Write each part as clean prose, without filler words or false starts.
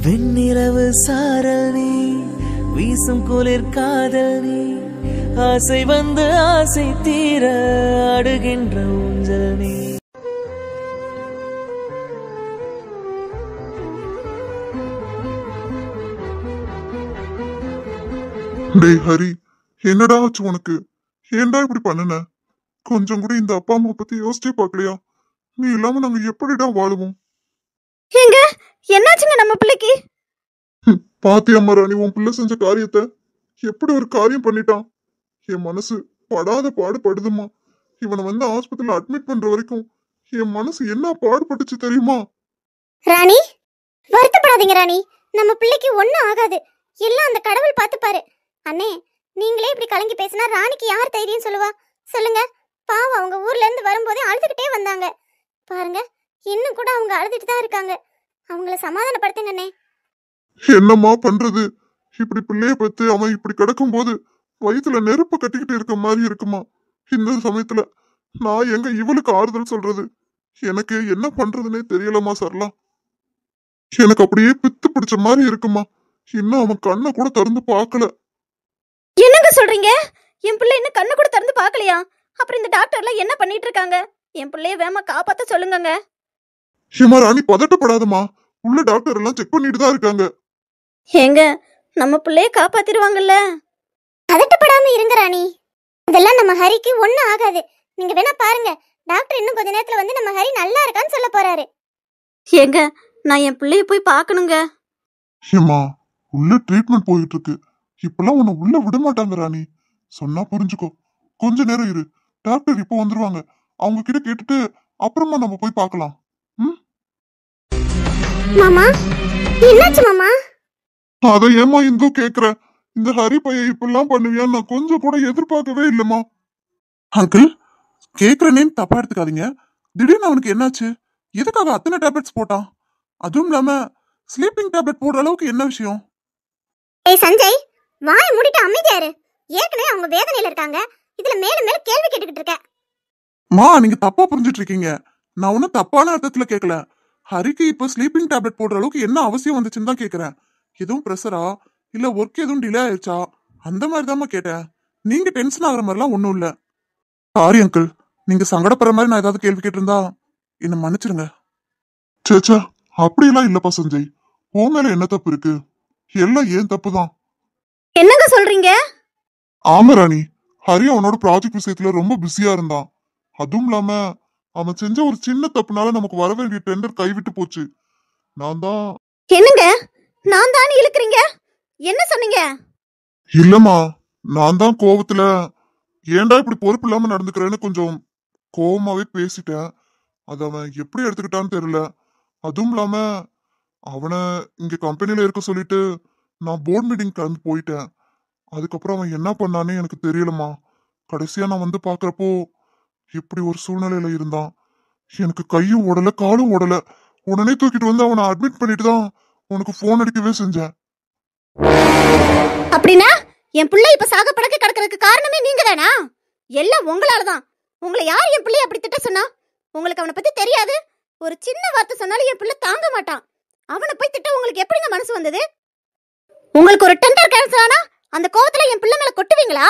வெண்ணிலவு சாரல் நீ வீசும் குளிர் காதல் நீ ஆசை வந்து ஆசை தீர அடுகின்ற ஊஞ்சல் நீ. டேய் ஹரி, என்னடா ஆச்சு உனக்கு? ஏன்டா இப்படி பண்ணுன? கொஞ்சம் கூட இந்த அப்பா அம்மா பத்தி யோசிச்சே பாக்கலையா? நீ இல்லாம நாங்க எப்படிடா வாழுவோம்? எங்க என்னாச்சுங்க நம்ம பிள்ளைக்கு? பாத்தியம்மா ராணி, உன் பிள்ளை செஞ்ச காரியத்தை எப்படி ஒரு காரியம் பண்ணிட்டான். என் மனசு படாத பாடுபடுதுமா. இவனை வந்து ஆஸ்பத்திரியில அட்மிட் பண்ற வரைக்கும் என் மனசு என்ன பாடுபட்டுச்சு தெரியுமா? ராணி, வருத்தப்படாதீங்க ராணி. நம்ம பிள்ளைக்கு ஒண்ணும் ஆகாது. எல்லாம் அந்த கடவுள் பாத்துப்பாரு. அண்ணே, நீங்களே இப்படி கலங்கி பேசினா ராணிக்கு யார் தைரியம் சொல்லுவா? சொல்லுங்க. பாவம், அவங்க ஊர்ல இருந்து வரும்போதே அழுதுகிட்டே வந்தாங்க. பாருங்க, இன்னும் கூட அவங்க அழுதுட்டு தான் இருக்காங்க. அவங்கள சமாதானப்படுத்துங்க அண்ணே. என்னம்மா பண்றது? இப்படி பிள்ளைய பத்து அவன் இப்படி கிடக்கும் போது வயிற்றுல நெருப்பு கட்டிக்கிட்டு இருக்க மாதிரி இருக்குமா? இந்த சமயத்துல நான் எங்க இவளுக்கு ஆறுதல் சொல்றது? எனக்கு என்ன பண்றதுன்னே தெரியலமா சரலா. எனக்கு அப்படியே பித்து பிடிச்ச மாதிரி இருக்குமா. இன்னும் அவன் கண்ணை கூட திறந்து பார்க்கல. என்னங்க சொல்றீங்க? என் பிள்ளை இன்னும் கண்ணு கூட திறந்து பார்க்கலையா? அப்புறம் இந்த டாக்டர்லாம் என்ன பண்ணிட்டு இருக்காங்க? என் பிள்ளைய வேமா காப்பாத்த சொல்லுங்க. ஹிமா ராணி, பதட்டப்படாதமா. உள்ள டாக்டர் எல்லாம் செக் பண்ணிட்டு தான் இருக்காங்க. ஏங்க, நம்ம பிள்ளைய காப்பாத்திடுவாங்கல்ல? பதட்டப்படாம இருங்க ராணி. அதெல்லாம் நம்ம ஹரிக்கு ஒண்ணும் ஆகாது. நீங்க வேணா பாருங்க. டாக்டர் இன்னும் கொஞ்ச நேரத்துல வந்து நம்ம ஹரி நல்லா இருக்கான்னு சொல்ல போறாரு. ஏங்க, நான் என் பிள்ளைய போய் பார்க்கணுங்க. ஹிமா, உள்ள ட்ரீட்மெண்ட் போயிட்டு இருக்கு. இப்பெல்லாம் உன்னை உள்ள விட மாட்டாங்க ராணி. சொன்னா புரிஞ்சுக்கோ. கொஞ்ச நேரம் இரு, டாக்டர் இப்போ வந்துருவாங்க. அவங்க கிட்ட கேட்டுட்டு அப்புறமா நம்ம போய் பார்க்கலாம். மாமா, என்னாச்சு மாமா? அதை ஏமா இந்து கேக்குற? இந்த ஹரி பையன் இப்பெல்லாம் பண்ணுவியான்னு நான் கொஞ்சம் கூட எதிர்பார்க்கவே இல்லம்மா. அங்கிள், கேக்குறேன்னு தப்பா எடுத்துக்காதீங்க. திடீர்னு அவனுக்கு என்னாச்சு? எதுக்காக அத்தனை டேப்லெட்ஸ் போட்டான்? அதுவும் இல்லாம ஸ்லீப்பிங் டேப்லெட் போடுற அளவுக்கு என்ன விஷயம்? ஏய் சஞ்சய், வாய் மூடிட்டு அமைதியாரு. ஏற்கனவே அவங்க வேதனையில இருக்காங்க. இதுல மேல மேல கேள்வி கேட்டுக்கிட்டு இருக்க. மா, நீங்க தப்பா புரிஞ்சிட்டு இருக்கீங்க. நான் ஒன்னும் தப்பான அர்த்தத்துல கேட்கல. ஹரிக்கு இப்ப ஸ்லீப்பிங் டேப்லெட் போடுற அளவுக்கு என்ன அவசியம் வந்துச்சுன்னு தான் கேக்குறேன். எதுவும் ப்ரெஷரா இல்ல ஒர்க் எதுவும் டிலே ஆயிடுச்சா அந்த மாதிரி தான் கேட்டேன். நீங்க டென்ஷன் ஆகுற மாதிரிலாம் ஒன்றும் இல்ல. சாரி அங்கிள், நீங்க சங்கடப்படுற மாதிரி நான் ஏதாவது கேள்வி கேட்டிருந்தா என்ன மன்னிச்சிருங்க. சேச்சா, அப்படியெல்லாம் இல்லப்பா சஞ்சய். உன் மேல என்ன தப்பு இருக்கு? எல்லாம் ஏன் தப்பு தான். என்னங்க சொல்றீங்க? ஆமா ராணி, ஹரி அவனோட ப்ராஜெக்ட் விஷயத்துல ரொம்ப பிஸியா இருந்தான். அதுவும் இல்லாம அவன் செஞ்ச ஒரு சின்ன தப்புனால நமக்கு வர வேண்டிய டெண்டர் கைவிட்டு போச்சு. நான் தான். என்னங்க, நான் தான் இழுக்கிறீங்க? என்ன சொன்னீங்க? இல்லம்மா, நான் தான் கோவத்துல ஏன்டா இப்படி பொறுப்பு இல்லாம நடந்துக்கிறேன்னு கொஞ்சம் கோவமாவே பேசிட்டேன். அது அவன் எப்படி எடுத்துக்கிட்டான்னு தெரியல. அதுவும் இல்லாம அவனை இங்க கம்பெனில இருக்க சொல்லிட்டு நான் போர்ட் மீட்டிங் கிளம்பி போயிட்டேன். அதுக்கப்புறம் அவன் என்ன பண்ணானே எனக்கு தெரியலம்மா. கடைசியா நான் வந்து பாக்குறப்போ இப்படி ஒரு சூழ்நிலையில இருந்தான். எனக்கு கையும் ஓடல காலும் ஓடல. உடனே தூக்கிட்டு வந்து அவனை அட்மிட் பண்ணிட்டு தான் உனக்கு போன் அடிக்கவே செஞ்சேன். அப்படின்னா என் பிள்ளை இப்ப சாக படக்க கிடக்கிறதுக்கு காரணமே நீங்க தானா? எல்லாம் உங்களாலதான். உங்களை யார் என் பிள்ளைய அப்படி திட்ட சொன்னா? உங்களுக்கு அவனை பத்தி தெரியாது. ஒரு சின்ன வார்த்தை சொன்னாலும் என் பிள்ளை தாங்க மாட்டான். அவனை போய் திட்ட உங்களுக்கு எப்படிங்க மனசு வந்தது? உங்களுக்கு ஒரு டெண்டர் கேன்சல் ஆனா அந்த கோவத்துல என் பிள்ளை மேல கொட்டுவீங்களா?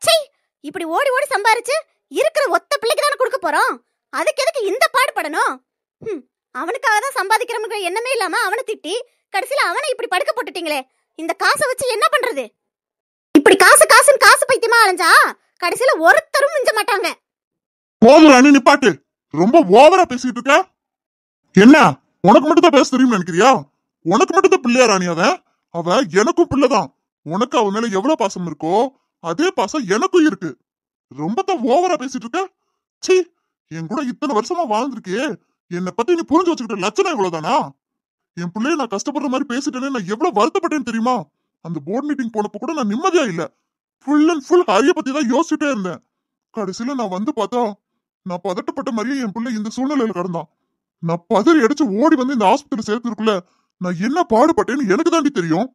சீ, இப்படி ஓடி ஓடி சம்பாரிச்சு இருக்கிற ஒத்த பிள்ளைக்கு தானே கொடுக்க போறோம். அதுக்கு எதுக்கு இந்த பாடுபடணும்? அவனுக்காக தான் சம்பாதிக்கிறோம்ங்கிற எண்ணமே இல்லாம அவனை திட்டி கடைசியில அவனை இப்படி படுக்க போட்டுட்டீங்களே. இந்த காசை வச்சு என்ன பண்றது? இப்படி காசுன்னு காசு பைத்தியமா அலைஞ்சா கடைசியில ஒருத்தரும் மிஞ்ச மாட்டாங்க. போதும் ராணி, நிப்பாட்டு. ரொம்ப ஓவரா பேசிட்டு இருக்க. என்ன, உனக்கு மட்டும் தான் பேச தெரியும் நினைக்கிறியா? உனக்கு மட்டும் தான் பிள்ளையா ராணி? அவ எனக்கும் பிள்ளைதான். உனக்கு அவ மேல எவ்வளவு பாசம் இருக்கோ அதே பாசம் எனக்கும் இருக்கு. ரொம்ப தான் ஓவரா பேசிட்டு இருக்க. சீ, என் கூட இத்தனை வருஷமா வாழ்ந்திருக்கே, என்னை பத்தி நீ புரிஞ்சு வச்சுக்கிட்ட லட்சணம் இவ்வளவுதானா? என் பிள்ளைய நான் கஷ்டப்படுற மாதிரி பேசிட்டேன்னு நான் எவ்வளவு வருத்தப்பட்டேன்னு தெரியுமா? அந்த போர்ட் மீட்டிங் போனப்ப கூட நான் நிம்மதியா இல்ல. ஃபுல் அண்ட் ஃபுல் ஹரிய பத்தி தான் யோசிச்சுட்டே இருந்தேன். கடைசியில நான் வந்து பார்த்தா நான் பதட்டப்பட்ட மாதிரியே என் பிள்ளை இந்த சூழ்நிலையில கிடந்தான். நான் பதறி அடிச்சு ஓடி வந்து இந்த ஆஸ்பத்திரி சேர்த்துருக்குள்ள நான் என்ன பாடுபட்டேன்னு எனக்கு தாண்டி தெரியும்.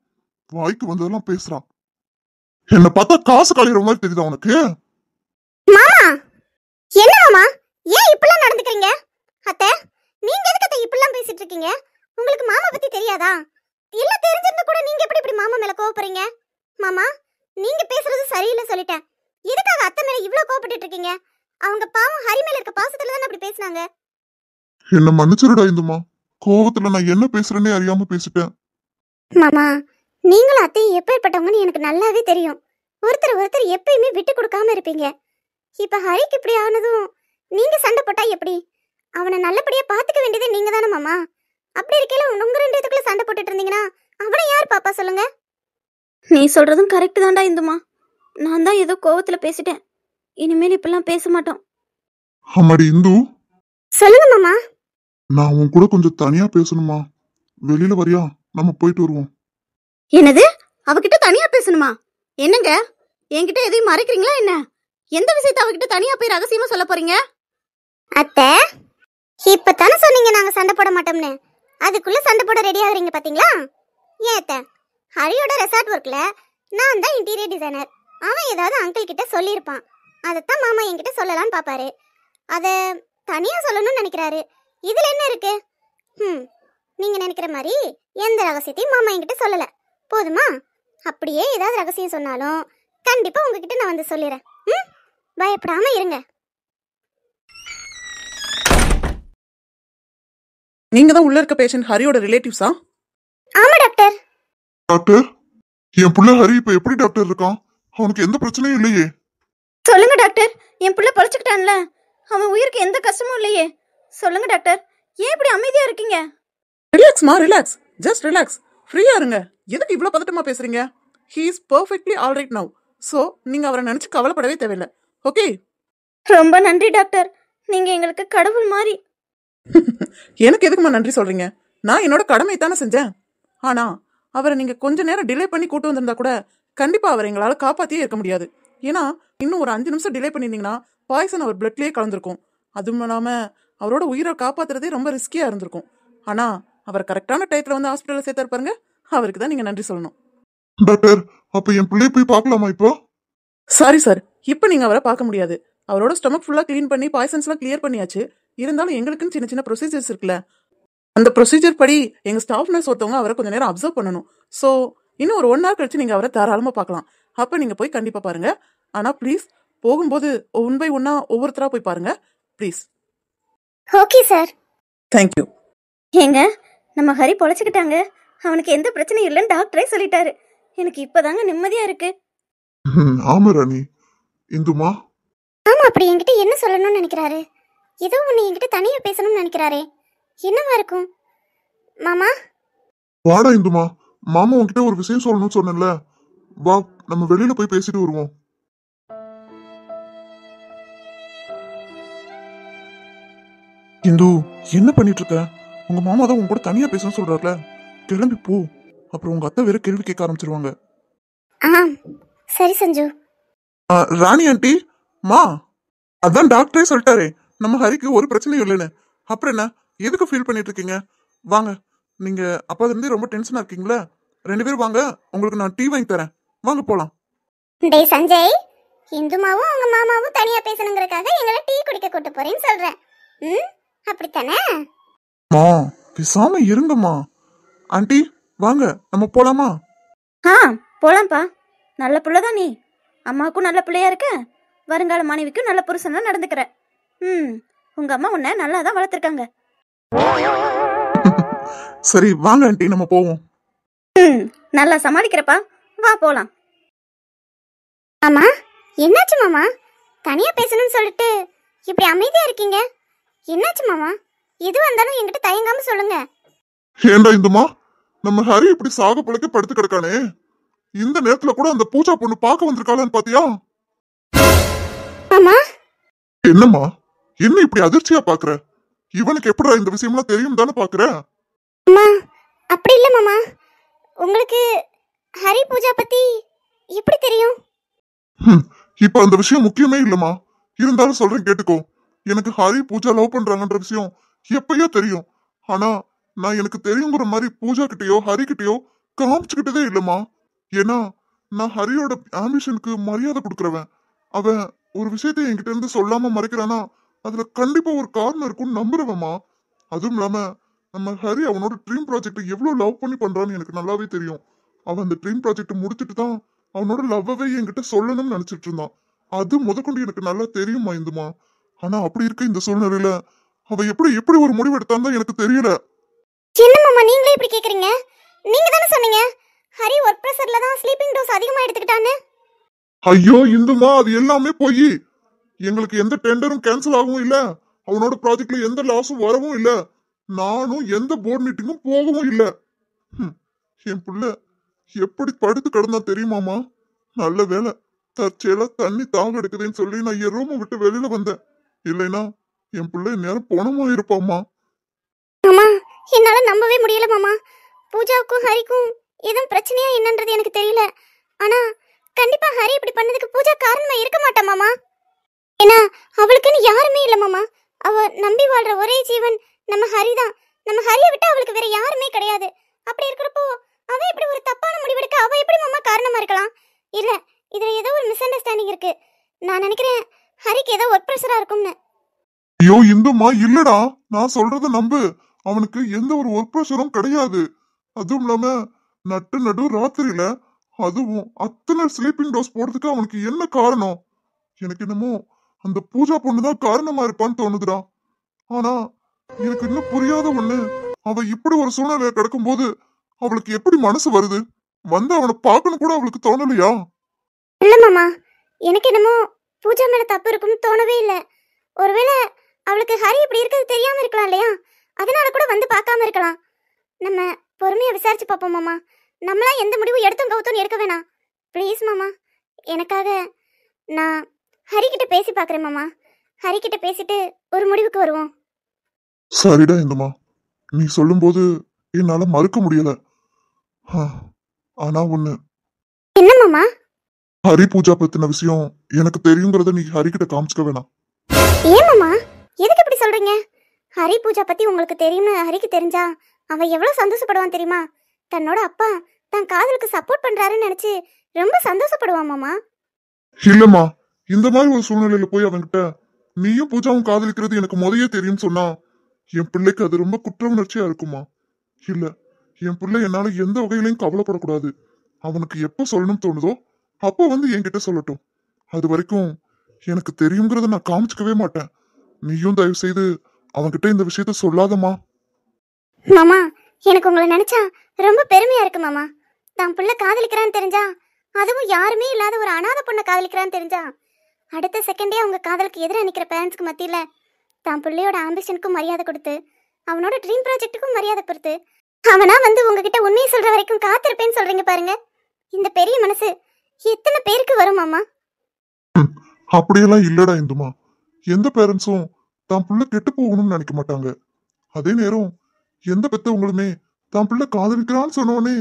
வாய்க்கு வந்ததெல்லாம் பேசுறான். என்ன பார்த்தா காசு கலையிற மாதிரி தெரியுதா உனக்கு? மாமா, என்ன மாமா, ஏன் இப்படிலாம் நடந்துக்கிறீங்க? அத்தை, நீங்க எதுக்கு அத்தை இப்படிலாம் பேசிட்டு இருக்கீங்க? உங்களுக்கு மாமா பத்தி தெரியாதா? எல்லாம் தெரிஞ்சிருந்தா கூட நீங்க எப்படி இப்படி மாமா மேல கோவப்படுறீங்க? மாமா, நீங்க பேசுறது சரியில்லை சொல்லிட்டேன். எதுக்காக அத்தை மேல இவ்ளோ கோவப்பட்டுட்டு இருக்கீங்க? அவங்க பாவம் ஹரி மேல இருக்க பாசத்துல தானே அப்படி பேசுனாங்க. என்ன மன்னிச்சிருடா இந்துமா. கோவத்துல நான் என்ன பேசுறேன்னே அறியாம பேசிட்டேன். மாமா, நீங்களும் அத்தையும் எப்பேற்பட்டவங்கன்னு எனக்கு நல்லாவே தெரியும். ஒருத்தர் எப்பயுமே விட்டு கொடுக்காம இருப்பீங்க. இப்ப ஹரிக்கு இப்படி ஆனதும் நீங்க சண்டை போட்டா எப்படி? அவனை நல்லபடியா பாத்துக்க வேண்டியதே நீங்க தானே மாமா. அப்படி இருக்கையில உங்க ரெண்டு இதுக்குள்ள சண்டை போட்டுட்டு இருந்தீங்கன்னா அவனை யார் பாப்பா சொல்லுங்க? நீ சொல்றதும் கரெக்ட் தான்டா இந்துமா. நான் தான் ஏதோ கோவத்துல பேசிட்டேன். இனிமேல் இப்பெல்லாம் பேச மாட்டோம். அம்மாடி இந்து, சொல்லுங்க மாமா. நான் உன் கூட கொஞ்சம் தனியா பேசணுமா? வெளியில வரியா? நம்ம போயிட்டு வருவோம். என்னது? அவகிட்ட தனியா பேசணுமா? என்னங்க, என்கிட்ட எதையும் மறைக்கிறீங்களா என்ன? எந்த விஷயத்தை அவகிட்ட தனியா போய் ரகசியமா சொல்ல போறீங்க? அத்தை, இப்பதானே சொன்னீங்க நாங்க சண்டை போட மாட்டோம்னு. அதுக்குள்ள சண்டை போட ரெடி ஆகுறீங்க பாத்தீங்களா? ஏன் அத்தை, ஹரியோட ரெசார்ட் ஒர்க்ல நான் தான் இன்டீரியர் டிசைனர். அவன் ஏதாவது அங்கிள் கிட்ட சொல்லியிருப்பான். அதைத்தான் மாமா என்கிட்ட சொல்லலான்னு பாப்பாரு. அதை தனியா சொல்லணும்னு நினைக்கிறாரு. இதுல என்ன இருக்கு? நீங்க நினைக்கிற மாதிரி எந்த ரகசியத்தையும் மாமா என்கிட்ட சொல்லல. போதுமா? அப்படியே ஏதாவது ரகசியம் சொன்னாலும் கண்டிப்பா உங்ககிட்ட நான் வந்து சொல்லிடுறேன். பயப்படாம இருங்க. நீங்க தான் உள்ள இருக்க பேஷண்ட் ஹரியோட ரிலேட்டிவ்ஸா? ஆமா டாக்டர். டாக்டர், என் புள்ள ஹரி இப்ப எப்படி டாக்டர் இருக்கான்? அவனுக்கு எந்த பிரச்சனையும் இல்லையே? சொல்லுங்க டாக்டர், என் புள்ள பழச்சுக்கிட்டான்ல, அவன் உயிருக்கு எந்த கஷ்டமும் இல்லையே. சொல்லுங்க டாக்டர், ஏன் இப்படி அமைதியா இருக்கீங்க? ரிலாக்ஸ்மா, ரிலாக்ஸ், ஜஸ்ட் ரிலாக்ஸ், ஃப்ரீயா இருங்க. எதுக்கு இவ்வளவு பதட்டமா பேசுறீங்க? He is perfectly all right now. So நீங்க அவரை நினைச்சு கவலைப்படவே தேவையில்லை. ஓகே? ரொம்ப நன்றி டாக்டர், நீங்க எங்களுக்கு கடவுள் மாதிரி. எனக்கு எதுக்குமா நன்றி சொல்றீங்க? நான் என்னோட கடமை தானே செஞ்சேன். ஆனா அவரை நீங்க கொஞ்ச நேரம் டிலே பண்ணி கூட்டு வந்திருந்தா கூட கண்டிப்பா அவரை எங்களால காப்பாத்தியே இருக்க முடியாது. ஏன்னா இன்னும் ஒரு 5 நிமிஷம் டிலே பண்ணிருந்தீங்கன்னா பாய்சன் அவர் பிளட்லயே கலந்துருக்கும். அதுவும் இல்லாம அவரோட உயிரை காப்பாத்துறதே ரொம்ப ரிஸ்கியா இருந்திருக்கும். ஆனா அவர் கரெக்டான டயத்துல வந்து ஹாஸ்பிட்டல்ல சேர்த்தாரு பாருங்க, அவருக்கு தான் நீங்க நன்றி சொல்லணும். டாக்டர், அப்ப என் பிள்ளைய போய் பார்க்கலாமா இப்போ? சாரி சார், இப்போ நீங்க அவரை பார்க்க முடியாது. அவரோட ஸ்டொமக் ஃபுல்லா கிளீன் பண்ணி பாய்சன்ஸ்லாம் கிளியர் பண்ணியாச்சு. இருந்தாலும் எங்களுக்குன்னு சின்ன சின்ன ப்ரொசீஜர்ஸ் இருக்குல்ல, அந்த ப்ரொசீஜர் படி எங்க ஸ்டாஃப் நர்ஸ் ஒருத்தவங்க அவரை கொஞ்சம் நேரம் அப்சர்வ் பண்ணணும். ஸோ இன்னும் ஒரு 1 hour கழிச்சு நீங்க அவரை தாராளமா பார்க்கலாம். அப்ப நீங்க போய் கண்டிப்பா பாருங்க. ஆனா ப்ளீஸ் போகும்போது 1 by 1 ஒவ்வொருத்தரா போய் பாருங்க ப்ளீஸ். Okay sir. தேங்க்யூ. ஏங்க, நம்ம ஹரி பொழைச்சுக்கிட்டாங்க. அவனுக்கு எந்த பிரச்சனையும் இல்லைன்னு டாக்டரே சொல்லிட்டாரு. எனக்கு இப்பதாங்க நிம்மதியா இருக்கு. ஆமா ராணி. இந்துமா, ஆமா, அப்படி என்கிட்ட என்ன சொல்லணும்னு நினைக்கிறாரு? ஏதோ ஒண்ணு என்கிட்ட தனியா பேசணும்னு நினைக்கிறாரே. என்னவா இருக்கும்? மாமா, வாடா இந்துமா. மாமா உன்கிட்ட ஒரு விஷயம் சொல்லணும்னு சொன்னேன்ல, வா நம்ம வெளியில போய் பேசிட்டு வருவோம். இந்து, என்ன பண்ணிட்டு இருக்க? உங்க மாமா தான் உங்க கூட தனியா பேசணும்னு சொல்றாருல, கிளம்பி போ. அப்புறம் உங்க அத்தை வேற கேள்வி கேட்க ஆரம்பிச்சிருவாங்க. சரி சஞ்சு. ராணி ஆண்டி, மா, அதான் டாக்டரே சொல்லிட்டாரே நம்ம ஹரிக்கு ஒரு பிரச்சனையும் இல்லைன்னு. அப்புறம் என்ன, எதுக்கு ஃபீல் பண்ணிட்டு இருக்கீங்க? வாங்க, நீங்க அப்பா இருந்து ரொம்ப டென்ஷனா இருக்கீங்களா? 2 பேரும் வாங்க, உங்களுக்கு நான் டீ வாங்கி தரேன். வாங்க போலாம். டேய் சஞ்சய், இந்துமாவும் அவங்க மாமாவும் தனியா பேசணுங்கிறதுக்காக எங்களை டீ குடிக்க கூட்டு போறேன்னு சொல்றேன். அப்படித்தானே? மா, பேசாம இருங்கம்மா. ஆண்டி வாங்க, நம்ம போலாமா? போலாம்ப்பா. நல்ல புள்ளதான் நீ. அம்மாவுக்கும் நல்ல பிள்ளையா இருக்க, வருங்கால மனைவிக்கும் நல்ல புருஷனா நடந்துக்கிற. உங்க அம்மா உன்னை நல்லா தான் வளர்த்துருக்காங்க. சரி வாங்க ஆண்டி, நம்ம போவோம். நல்லா சமாளிக்கிறப்பா, வா போலாம். ஆமா, என்னாச்சு மாமா? தனியா பேசணும்னு சொல்லிட்டு இப்படி அமைதியா இருக்கீங்க. என்னாச்சு மாமா? எது வந்தாலும் என்கிட்ட தயங்காம சொல்லுங்க. ஏண்டா இந்துமா, நம்ம ஹரி இப்படி சாக பிழைக்க படுத்து கிடக்கானே, இந்த நேரத்துல கூட அந்த பூஜா பொண்ணு பார்க்க வந்திருக்காளான்னு பாத்தியா? மாமா, என்னம்மா, என்ன இப்படி அதிர்ச்சியா பாக்குற? இவனுக்கு எப்படா இந்த விஷயம்லாம் தெரியும் தானே பாக்குற? அம்மா, அப்படி இல்ல மாமா. உங்களுக்கு ஹரி பூஜா பத்தி எப்படி தெரியும்? இப்ப அந்த விஷயம் முக்கியமே இல்லம்மா. இருந்தாலும் சொல்றேன் கேட்டுக்கோ. எனக்கு ஹரி பூஜா லவ் பண்றாங்கன்ற விஷயம் எப்பயோ தெரியும். ஆனா நான் எனக்கு தெரியுங்கிற மாதிரி பூஜா கிட்டயோ ஹரி கிட்டயோ காமிச்சுக்கிட்டதே இல்லம்மா. ஏன்னா நான் ஹரியோட ஆம்பிஷனுக்கு மரியாதை கொடுக்கறவன். அவன் ஒரு விஷயத்த என்கிட்ட இருந்து சொல்லாம மறைக்கிறானா அதுல கண்டிப்பா ஒரு காரணம் இருக்கும்னு நம்புறவம்மா. அதுவும் இல்லாம நம்ம ஹரி அவனோட ட்ரீம் ப்ராஜெக்ட் எவ்வளவு லவ் பண்ணி பண்றான்னு எனக்கு நல்லாவே தெரியும். அவன் அந்த ட்ரீம் ப்ராஜெக்ட் முடிச்சுட்டு தான் அவனோட லவ்வவே என்கிட்ட சொல்லணும்னு நினைச்சிட்டு இருந்தான். அது முதற்கொண்டு எனக்கு நல்லா தெரியுமா இந்துமா. ஆனா அப்படி இருக்க இந்த சூழ்நிலையில அவ எப்படி எப்படி ஒரு முடிவு எடுத்தான்னு தான் எனக்கு தெரியல. என்ன மாமா நீங்களே இப்படி கேக்குறீங்க? நீங்க தானே சொன்னீங்க ஹரி ஒர்க் பிரஷர்ல தான் ஸ்லீப்பிங் டோஸ் அதிகமா எடுத்துக்கிட்டான்னு. ஐயோ இந்துமா, அது எல்லாமே போய் எங்களுக்கு எந்த டெண்டரும் கேன்சல் ஆகவும் இல்ல, அவனோட ப்ராஜெக்ட்ல எந்த லாஸும் வரவும் இல்ல, நானும் எந்த போர்ட் மீட்டிங்கும் போகவும் இல்ல. என் புள்ள எப்படி படுத்து கிடந்தா தெரியுமாமா? நல்ல வேலை தற்செயலா தண்ணி தாக எடுக்குதுன்னு சொல்லி நான் என் ரூமை விட்டு வெளியில வந்தேன். இல்லைன்னா என் பிள்ளை நேரம் பணமா இருப்பாமா. மாமா என்னால நம்பவே முடியல மாமா. பூஜாவுக்கும் ஹரிக்கும் எதுவும் பிரச்சனையா என்னன்றது எனக்கு தெரியல. ஆனா கண்டிப்பா ஹரி இப்படி பண்ணதுக்கு பூஜா காரணமா இருக்க மாட்டா மாமா. ஏன்னா அவளுக்குன்னு யாருமே இல்ல மாமா. அவ நம்பி வாழ்ற ஒரே ஜீவன் நம்ம ஹரி தான். நம்ம ஹரியை விட்டு அவளுக்கு வேற யாருமே கிடையாது. அப்படி இருக்கிறப்போ அவ இப்படி ஒரு தப்பான முடிவெடுக்க அவ எப்படி மாமா காரணமா இருக்கலாம்? இல்ல இதுல ஏதோ ஒரு மிஸ் அண்டர்ஸ்டாண்டிங் இருக்கு. நான் நினைக்கிறேன் ஹரிக்கு ஏதோ ஒர்க் ப்ரெஷரா இருக்கும்னு. ஐயோ இந்துமா, இல்லடா, நான் சொல்றத நம்பு. அவனுக்கு எந்த ஒரு ஒர்க் ப்ரெஷரும் கிடையாது. அதுவும் இல்லாம நடு ராத்திரியில அதுவும் அத்தனை ஸ்லீப்பிங் டோஸ் போடுறதுக்கு அவனுக்கு என்ன காரணம்? எனக்கு என்னமோ அந்த பூஜா பொண்ணுதான் காரணமா இருப்பான்னு தோணுதுடா. ஆனா எனக்கு இன்னும் புரியாத ஒண்ணு, அவ இப்படி ஒரு சூழ்நிலையில கிடக்கும் போது அவளுக்கு எப்படி மனசு வருது? வந்து அவனை பார்க்கணும் கூட அவளுக்கு தோணலையா? இல்ல மாமா, எனக்கு என்னமோ பூஜா மேல தப்பு இருக்கும்னு தோணவே இல்லை. ஒருவேளை அவளுக்கு ஹரி இப்படி இருக்கிறது தெரியாம இருக்கலாம் இல்லையா? அதனால கூட வந்து பார்க்காம இருக்கலாம். நம்ம பொறுமையா விசாரிச்சு பார்ப்போம் மாமா. நம்மளா எந்த முடிவும் எடுத்தும் கவுத்தும் எடுக்க வேணாம். ப்ளீஸ் மாமா, எனக்காக நான் ஹரிக்கிட்ட பேசி பார்க்குறேன் மாமா. ஹரிக்கிட்ட பேசிட்டு ஒரு முடிவுக்கு வருவோம். சரிடா இந்துமா, நீ சொல்லும்போது என்னால மறுக்க முடியல. ஆனா ஒண்ணு, என்ன மாமா? ஹரி பூஜா பத்தின விஷயம் எனக்கு தெரியுங்கிறத நீ ஹரிக்கிட்ட காமிச்சுக்க வேணாம். ஏன் மாமா, எதுக்கு இப்படி சொல்றீங்க? ஹரி பூஜா பத்தி உங்களுக்கு தெரியும்னு ஹரிக்கு தெரிஞ்சா அவன் எவ்வளவு சந்தோஷப்படுவான் தெரியுமா? தன்னோட அப்பா தன் காதலுக்கு சப்போர்ட் பண்றாருன்னு நினைச்சு ரொம்ப சந்தோஷப்படுவான் மாமா. இல்லம்மா, இந்த மாதிரி ஒரு சூழ்நிலையில போய் அவன்கிட்ட நீயும் பூஜாவும் காதலிக்கிறது எனக்கு முதையே தெரியும் சொன்னா என் பிள்ளைக்கு அது ரொம்ப குற்ற உணர்ச்சியா இருக்குமா. இல்ல, என் பிள்ளை என்னால எந்த வகையிலையும் கவலைப்படக்கூடாது. அவனுக்கு எப்ப சொல்லணும்னு தோணுதோ அப்ப வந்து என்கிட்ட சொல்லட்டும். அது வரைக்கும் எனக்கு தெரியுங்கிறத நான் காமிச்சுக்கவே மாட்டேன். நீயும் தயவு செய்து அவன்கிட்ட இந்த விஷயத்த சொல்லாதம்மா. மாமா, எனக்கு உங்களை நினைச்சா ரொம்ப பெருமையா இருக்கு மாமா. தான் புள்ள காதலிக்கிறான்னு தெரிஞ்சா, அதுவும் யாருமே இல்லாத ஒரு அனாதை பொண்ணை காதலிக்கிறான்னு தெரிஞ்சா, அடுத்த செகண்டே அவங்க காதலுக்கு எதிராக நிற்கிற பேரண்ட்ஸ்க்கு மத்தியில் தான் பிள்ளையோட ஆம்பிஷனுக்கும் மரியாதை கொடுத்து அவனோட ட்ரீம் ப்ராஜெக்ட்டுக்கும் மரியாதை கொடுத்து அவனா வந்து உங்ககிட்ட உண்மையை சொல்ற வரைக்கும் காத்திருப்பேன்னு சொல்றீங்க பாருங்க. இந்த பெரிய மனசு எத்தனை பேருக்கு வரும் மாமா? அப்படியெல்லாம் இல்லடா இந்துமா. எந்த பேரண்ட்ஸும் தான் பிள்ளை கெட்டு போகணும்னு நினைக்க மாட்டாங்க. அதே நேரம் எந்த பெத்தவங்களுமே தான் பிள்ளை காதலிக்கிறான்னு சொன்னோடனே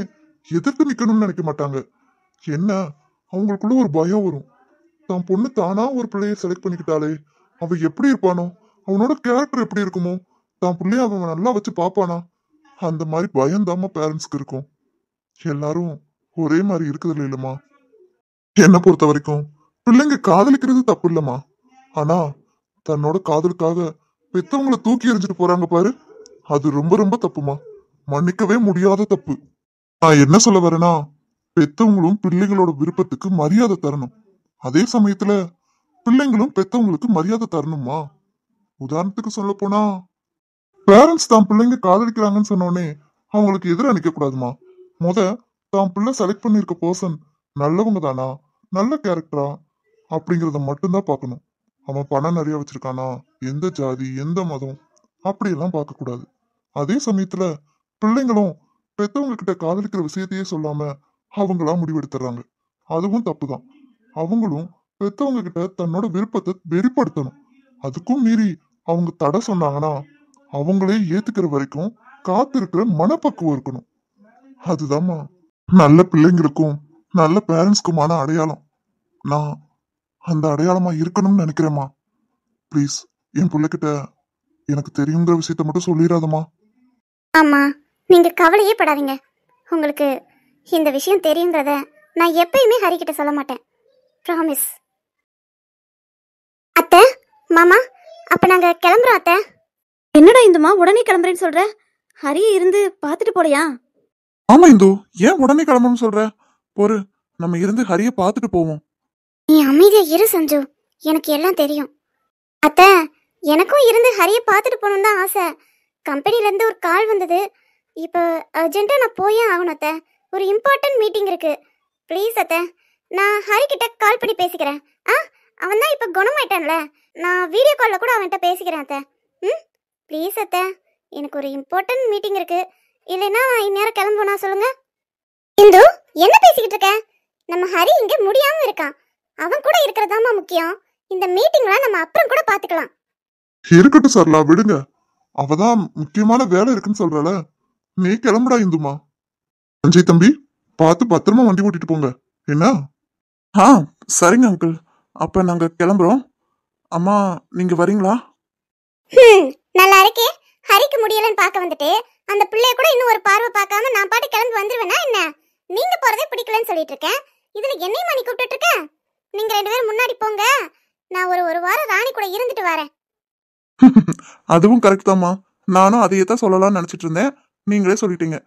எதிர்த்து நிக்கணும்னு நினைக்க மாட்டாங்க. என்ன, அவங்களுக்குள்ள ஒரு பயம் வரும். தான் பொண்ணு தானா ஒரு பிள்ளைய செலக்ட் பண்ணிக்கிட்டாலே அவ எப்படி இருப்பானோ, அவனோட கேரக்டர் எப்படி இருக்குமோ, தான் பிள்ளைய அவன் நல்லா வச்சு பாப்பானா, அந்த மாதிரி பயம் தாமா பேரண்ட்ஸ்க்கு இருக்கும். எல்லாரும் ஒரே மாதிரி இருக்குது இல்லம்மா. என்னை பொறுத்த வரைக்கும் பிள்ளைங்க காதலிக்கிறது தப்பு இல்லம்மா. ஆனா தன்னோட காதலுக்காக பெத்தவங்களை தூக்கி எறிஞ்சிட்டு போறாங்க பாரு, அது ரொம்ப ரொம்ப தப்புமா. மன்னிக்கவே முடியாத தப்பு. நான் என்ன சொல்ல வரேன்னா, பெத்தவங்களும் பிள்ளைங்களோட விருப்பத்துக்கு மரியாதை தரணும். அதே சமயத்துல பிள்ளைங்களும் பெத்தவங்களுக்கு மரியாதை தரணுமா. உதாரணத்துக்கு சொல்ல போனா, பேரண்ட்ஸ் தான் பிள்ளைங்க காதலிக்கிறாங்கன்னு சொன்னோடனே அவங்களுக்கு எதிராக நிக்க கூடாதுமா. தான் பிள்ளை செலக்ட் பண்ணிருக்க பர்சன் நல்லவங்க தானா, நல்ல கேரக்டரா அப்படிங்கறத மட்டும்தான் பார்க்கணும். அவன் பணம் நிறைய வச்சிருக்கானா, எந்த ஜாதி எந்த மதம் அப்படியெல்லாம் பார்க்க கூடாது. அதே சமயத்துல பிள்ளைங்களும் பெத்தவங்க கிட்ட காதலிக்கிற விஷயத்தையே சொல்லாம அவங்களா முடிவெடுத்துறாங்க. அதுவும் தப்புதான். அவங்களும் பெத்தவங்க கிட்ட தன்னோட விருப்பத்தை வெளிப்படுத்தணும். அதுக்கும் மீறி அவங்க தடை சொன்னாங்கன்னா அவங்களே ஏத்துக்கிற வரைக்கும் காத்திருக்கிற மனப்பக்குவம் இருக்கணும். அதுதாம்மா நல்ல பிள்ளைங்களுக்கும் நல்ல பேரண்ட்ஸ்க்குமான அடையாளம். நான் அந்த அடையாளமா இருக்கணும்னு நினைக்கிறேம்மா. ப்ளீஸ் என் பிள்ளைகிட்ட எனக்கு தெரியுங்கிற விஷயத்த மட்டும் சொல்லிடாதம்மா. ஆமா, நீங்க கவலையே படாதீங்க. உங்களுக்கு இந்த விஷயம் தெரியுங்கிறத நான் எப்பயுமே ஹரிக்கிட்ட சொல்ல மாட்டேன். ப்ராமிஸ். அத்தை, மாமா, அப்ப நாங்க கிளம்புறோம் அத்தை. என்னடா இந்துமா உடனே கிளம்புறேன்னு சொல்ற? ஹரியை இருந்து பார்த்துட்டு போலையா? ஆமா இந்து, ஏன் உடனே கிளம்பணும்னு சொல்ற? பொறு, நம்ம இருந்து ஹரிய பார்த்துட்டு போவோம். நீ அமைதியா இரு சஞ்சு, எனக்கு எல்லாம் தெரியும். அத்தை, எனக்கும் இருந்து ஹரியை பார்த்துட்டு போகணுன்னு தான் ஆசை. கம்பெனில இருந்து ஒரு கால் வந்தது. இப்போ அர்ஜென்ட்டா நான் போயே ஆகணும் அத்தை. ஒரு இம்பார்ட்டன்ட் மீட்டிங் இருக்கு. ப்ளீஸ் அத்தை, நான் ஹரிக்கிட்ட கால் பண்ணி பேசிக்கிறேன். அவன் தான் இப்போ குணமாயிட்டான்ல, நான் வீடியோ காலில் கூட அவன்கிட்ட பேசிக்கிறேன் அத்தை. ப்ளீஸ் அத்தை, எனக்கு ஒரு இம்பார்ட்டன்ட் மீட்டிங் இருக்கு. இல்லைன்னா இந்நேரம் கிளம்புனா சொல்லுங்க. இந்து, என்ன பேசிக்கிட்டு இருக்க? நம்ம ஹரி இங்க முடியாம இருக்கான். அவன் கூட இருக்கிறதாமா முக்கியம். இந்த மீட்டிங்லாம் நம்ம அப்புறம் கூட பாத்துக்கலாம். இருக்கட்டும் சரளா, விடுங்க. அவதான் முக்கியமான வேலை இருக்குன்னு சொல்றல. நீ கிளம்புடா இந்துமா. சஞ்சய் தம்பி, பார்த்து பத்திரமா வண்டி ஓட்டிட்டு போங்க என்ன? சரிங்க அங்கிள், அப்ப நாங்க கிளம்புறோம். அம்மா, நீங்க வரீங்களா? நல்லா இருக்கே. ஹரிக்கு முடியலன்னு பார்க்க வந்துட்டு அந்த பிள்ளைய கூட இன்னும் ஒரு பார்வை பார்க்காம நான் பாட்டு கிளம்பி வந்துருவேனா என்ன? நீங்க போறதே பிடிக்கலன்னு சொல்லிட்டு இருக்கேன். இதுல என்னையும் மணி கூப்பிட்டு இருக்க? நீங்க 2 பேரும் முன்னாடி போங்க. நான் ஒரு வாரம் ராணி கூட இருந்துட்டு வரேன். அதுவும் கரெக்ட் தாம்மா. நானும் அதையே தான் சொல்லலாம்னு நினைச்சிட்டு இருந்தேன். நீங்களே சொல்லிட்டீங்க.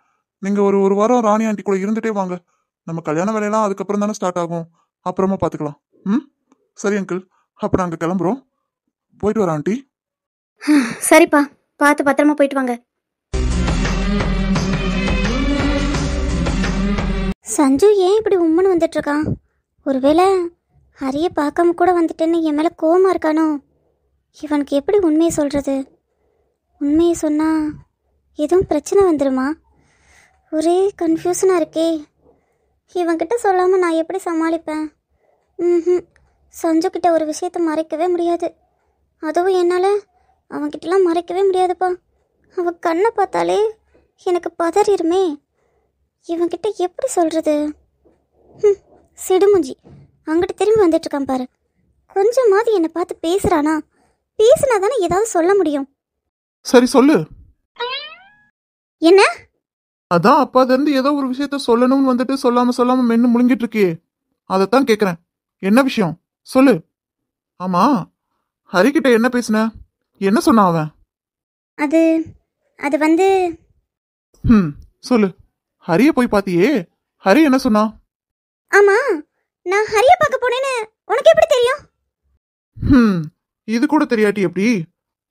நீங்க ஒரு வாரம் ராணி ஆண்டி கூட இருந்துட்டே வாங்க. நம்ம கல்யாண வேலையெல்லாம் அதுக்கப்புறம் தானே ஸ்டார்ட் ஆகும். அப்புறமா பாத்துக்கலாம். சரி அங்கிள், அப்ப நாங்க கிளம்புறோம். போயிட்டு வரோம் ஆண்டி. சரிப்பா, பார்த்து பத்திரமா போயிட்டு வாங்க. சஞ்சு ஏன் இப்படி உம்மன்னு வந்துட்டு இருக்கான்? ஒருவேளை ஹரிய பார்க்காம கூட வந்துட்டேன்னு என் மேலே கோவமா இருக்கானோ? இவனுக்கு எப்படி உண்மையை சொல்கிறது? உண்மையை சொன்னால் எதுவும் பிரச்சனை வந்துடுமா? ஒரே கன்ஃபியூஷனாக இருக்கே. இவன்கிட்ட சொல்லாமல் நான் எப்படி சமாளிப்பேன்? சஞ்சுக்கிட்ட ஒரு விஷயத்தை மறைக்கவே முடியாது. அதுவும் என்னால் அவன்கிட்டலாம் மறைக்கவே முடியாதுப்பா. அவன் கண்ணை பார்த்தாலே எனக்கு பதறிடுமே. இவன்கிட்ட எப்படி சொல்கிறது? சிடுமுஞ்சி அங்கிட்டு திரும்பி வந்துட்டுருக்கான் பாரு. கொஞ்சமாவது என்னை பார்த்து பேசுகிறானா? பேசுனா தானே ஏதாவது சொல்ல முடியும். சரி சொல்லு. என்ன? அதான் அப்பால இருந்து ஏதோ ஒரு விஷயத்த சொல்லணும்னு வந்துட்டு சொல்லாம மென்னு முழுங்கிட்டு இருக்கியே, அதைத்தான் கேக்குறேன். என்ன விஷயம் சொல்லு. ஆமா, ஹரிக்கிட்ட என்ன பேசுன? என்ன சொன்னான் அவன்? அது அது வந்து சொல்லு. ஹரிய போய் பாத்தியே, ஹரி என்ன சொன்னா? ஆமா, நான் ஹரிய பார்க்க போனேன்னு உனக்கு எப்படி தெரியும்? இது கூட தெரியாட்டி எப்படி?